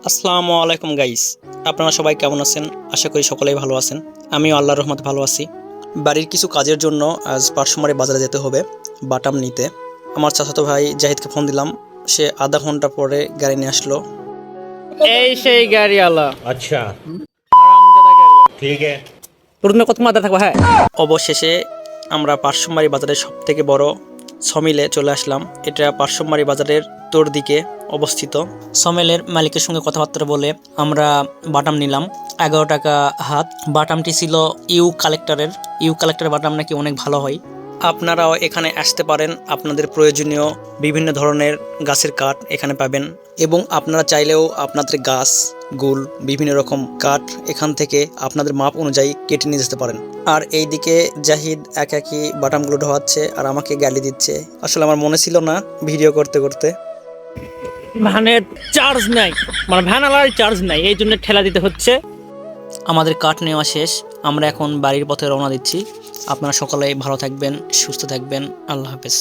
আসসালামু আলাইকুম গাইস, আপনারা সবাই কেমন আছেন? আশা করি সকলেই ভালো আছেন। আমিও আল্লাহর রহমতে ভালো আছি। বাড়ির কিছু কাজের জন্য আজ পার্শ্বমারি বাজারে যেতে হবে বাটাম নিতে। আমার চাচাতো ভাই জাহিদকে ফোন দিলাম, সে আধা ঘন্টা পরে গাড়ি নিয়ে আসলো। এই সেই গাড়িওয়ালা अच्छा হারামজাদা গাড়িওয়ালা ठीक है। তোর জন্য কত মাথা থাকবো। হ্যাঁ, অবশেষে আমরা পার্শ্বমারি বাজারের সবথেকে বড় সমিলে চলে আসলাম। এটা পার্শ্বমারি বাজারের উত্তর দিকে অবস্থিত। সমিলের মালিকের সঙ্গে কথাবার্তা বলে আমরা বাটাম নিলাম 11 টাকা হাত। বাটামটি ছিল ইউ কালেক্টরের বাটাম নাকি অনেক ভালো হয়। আপনারাও এখানে আসতে পারেন, আপনাদের প্রয়োজনীয় বিভিন্ন ধরনের গাছের কাঠ এখানে পাবেন এবং আপনারা চাইলেও আপনাদের গাছ গুল বিভিন্ন রকম কাঠ এখান থেকে আপনাদের মাপ অনুযায়ী কেটে নিয়ে যেতে পারেন। আর এইদিকে জাহিদ একাকি বাটামগুলো ঢোয়াচ্ছে আর আমাকে গালি দিচ্ছে। আসলে আমার মনে ছিল না ভিডিও করতে করতে। ভ্যানের চার্জ নাই, মানে ভ্যান আলার চার্জ নাই, এই জন্য ঠেলা দিতে হচ্ছে। আমাদের কাঠ নেওয়া শেষ, আমরা এখন বাড়ির পথে রওনা দিচ্ছি। আপনারা সকলেই ভালো থাকবেন, সুস্থ থাকবেন। আল্লাহ হাফেজ।